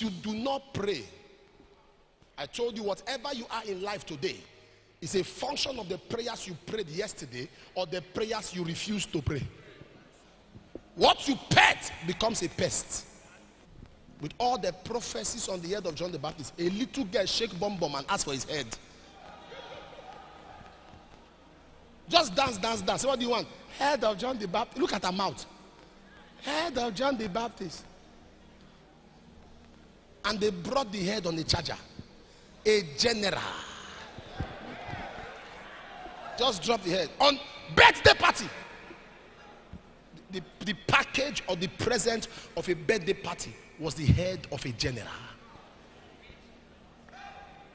If you do not pray, I told you whatever you are in life today is a function of the prayers you prayed yesterday or the prayers you refuse to pray. What you pet becomes a pest. With all the prophecies on the head of John the Baptist, a little girl shake bomb and ask for his head. Just dance. Say, what do you want? Head of John the Baptist. Look at her mouth. Head of John the Baptist. And they brought the head on the charger. A general. Just drop the head. On birthday party. The package or the present of a birthday party was the head of a general.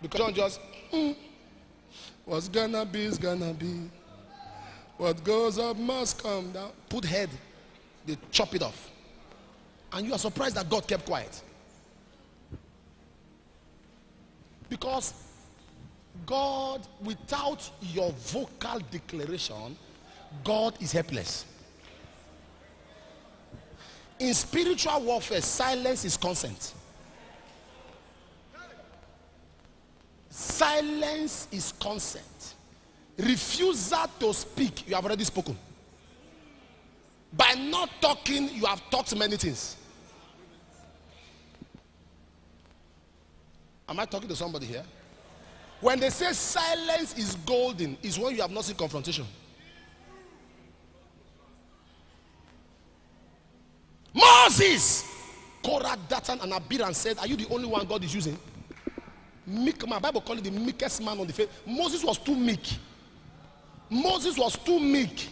Because John just, what's gonna be is gonna be. What goes up must come down. Put head, they chop it off. And you are surprised that God kept quiet. Because God, without your vocal declaration, God is helpless. In spiritual warfare, silence is consent. Silence is consent. Refusal to speak, you have already spoken. By not talking, you have talked many things. Am I talking to somebody here? When they say silence is golden, is when you have not seen confrontation. Moses, Korah, Dathan, and Abiram said, are you the only one God is using? Meek man. Bible call it the meekest man on the face. Moses was too meek. Moses was too meek.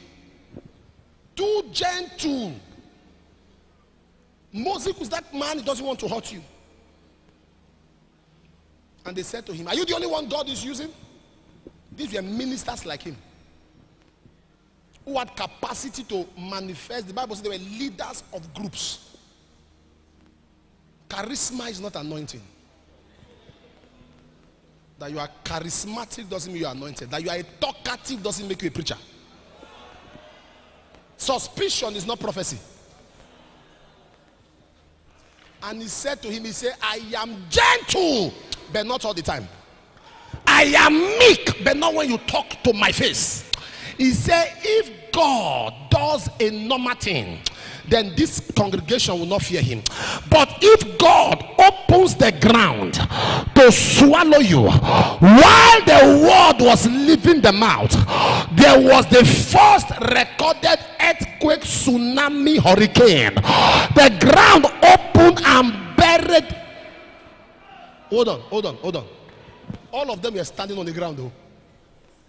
Too gentle. Moses was that man who doesn't want to hurt you. And they said to him, are you the only one God is using? These were ministers like him, who had capacity to manifest. The Bible says they were leaders of groups. Charisma is not anointing. That you are charismatic doesn't mean you are anointed. That you are a talkative doesn't make you a preacher. Suspicion is not prophecy. And he said to him, he said, I am gentle, but not all the time. I am meek, but not when you talk to my face. He said, if God does a normal thing, then this congregation will not fear him. But if God opens the ground to swallow you, while the word was leaving the mouth, there was the first recorded earthquake, tsunami, hurricane. The ground opened and buried. Hold on. All of them were standing on the ground though.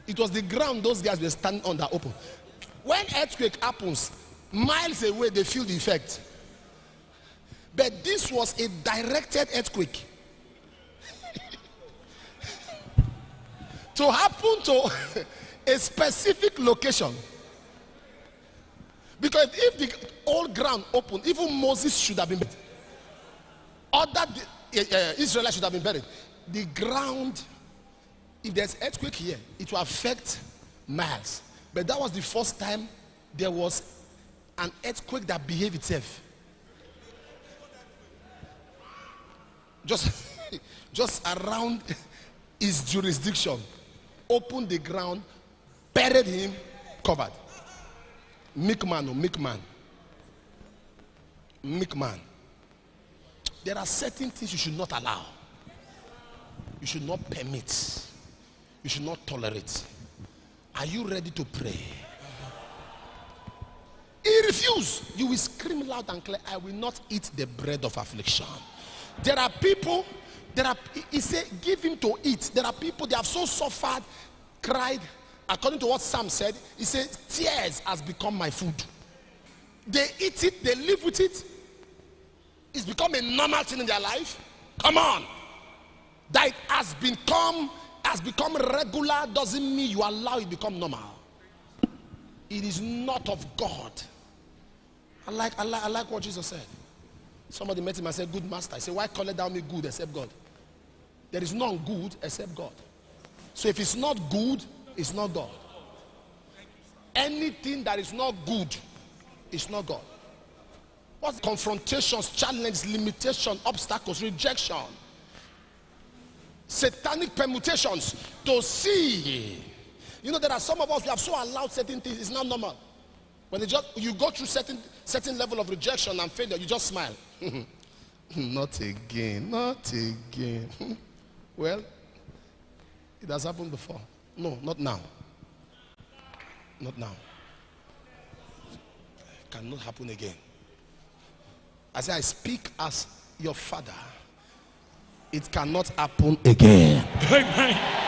It was the ground those guys were standing on that open. When earthquake happens, miles away they feel the effect. But this was a directed earthquake. To happen to a specific location. Because if the whole ground opened, even Moses should have been buried. Other Israelites should have been buried. The ground, if there's earthquake here, it will affect miles. But that was the first time there was an earthquake that behaved itself. Just around his jurisdiction. Opened the ground, buried him, covered. Meek man. There are certain things you should not allow. You should not permit. You should not tolerate. Are you ready to pray? He refused. You will scream loud and clear, I will not eat the bread of affliction. There are people, he said, give him to eat. There are people, they have so suffered, cried. According to what Sam said, he said, tears has become my food. They eat it, they live with it. It's become a normal thing in their life. Come on. That it has become regular doesn't mean you allow it to become normal. It is not of God. I like what Jesus said. Somebody met him and said, good master. I said, why call it down me good except God? There is none good except God. So if it's not good, it's not God. Anything that is not good is not God. What's confrontations, challenge, limitation, obstacles, rejection, satanic permutations to see. You know, there are some of us, we have so allowed certain things, it's not normal. When you go through certain level of rejection and failure, you just smile. Not again, not again. Well, it has happened before. No, not now. Not now. It cannot happen again. I say, I speak as your father. It cannot happen again. Amen.